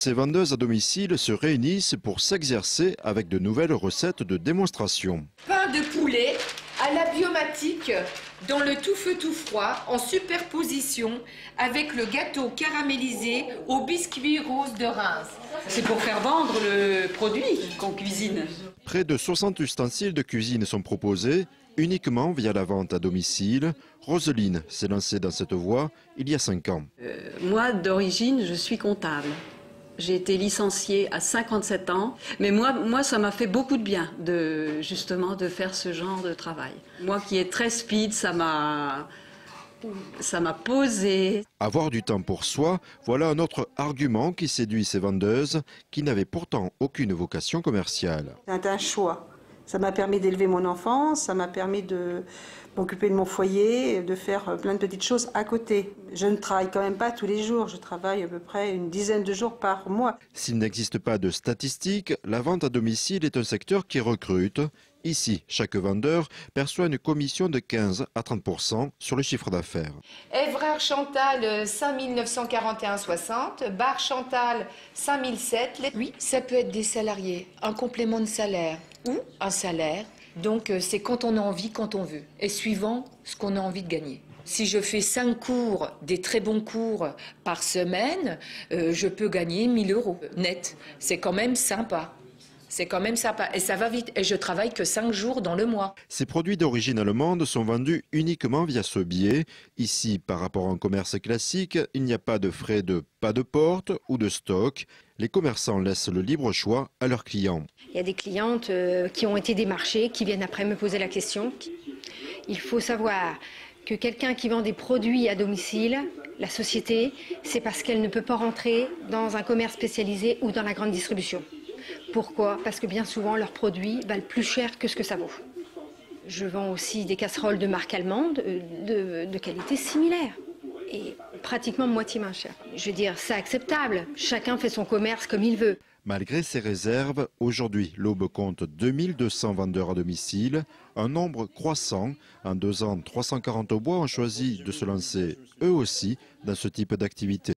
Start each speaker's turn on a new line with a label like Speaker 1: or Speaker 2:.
Speaker 1: Ces vendeuses à domicile se réunissent pour s'exercer avec de nouvelles recettes de démonstration.
Speaker 2: Pain de poulet à la biomatique dans le tout feu tout froid en superposition avec le gâteau caramélisé au biscuit rose de Reims.
Speaker 3: C'est pour faire vendre le produit qu'on cuisine.
Speaker 1: Près de 60 ustensiles de cuisine sont proposés uniquement via la vente à domicile. Roseline s'est lancée dans cette voie il y a 5 ans.
Speaker 3: Moi, d'origine, je suis comptable. J'ai été licenciée à 57 ans, mais moi ça m'a fait beaucoup de bien justement de faire ce genre de travail. Moi qui est très speed, ça m'a posé.
Speaker 1: Avoir du temps pour soi, voilà un autre argument qui séduit ces vendeuses qui n'avaient pourtant aucune vocation commerciale.
Speaker 4: C'est un choix. Ça m'a permis d'élever mon enfant, ça m'a permis de m'occuper de mon foyer, de faire plein de petites choses à côté. Je ne travaille quand même pas tous les jours, je travaille à peu près une dizaine de jours par mois.
Speaker 1: S'il n'existe pas de statistiques, la vente à domicile est un secteur qui recrute. Ici, chaque vendeur perçoit une commission de 15 à 30% sur le chiffre d'affaires.
Speaker 2: Evrard Chantal 5941,60, Bar Chantal 5007. Oui, ça peut être des salariés, un complément de salaire ou un salaire. Donc c'est quand on a envie, quand on veut, et suivant ce qu'on a envie de gagner. Si je fais 5 cours, des très bons cours par semaine, je peux gagner 1 000 € net. C'est quand même sympa. C'est quand même sympa et ça va vite. Et je travaille que 5 jours dans le mois.
Speaker 1: Ces produits d'origine allemande sont vendus uniquement via ce biais. Ici, par rapport à un commerce classique, il n'y a pas de frais de pas de porte ou de stock. Les commerçants laissent le libre choix à leurs clients.
Speaker 5: Il y a des clientes qui ont été démarchées, qui viennent après me poser la question. Il faut savoir que quelqu'un qui vend des produits à domicile, la société, c'est parce qu'elle ne peut pas rentrer dans un commerce spécialisé ou dans la grande distribution. Pourquoi? Parce que bien souvent, leurs produits valent plus cher que ce que ça vaut. Je vends aussi des casseroles de marque allemande de qualité similaire et pratiquement moitié moins cher. Je veux dire, c'est acceptable. Chacun fait son commerce comme il veut.
Speaker 1: Malgré ces réserves, aujourd'hui, l'Aube compte 2200 vendeurs à domicile, un nombre croissant. En 2 ans, 340 bois ont choisi de se lancer eux aussi dans ce type d'activité.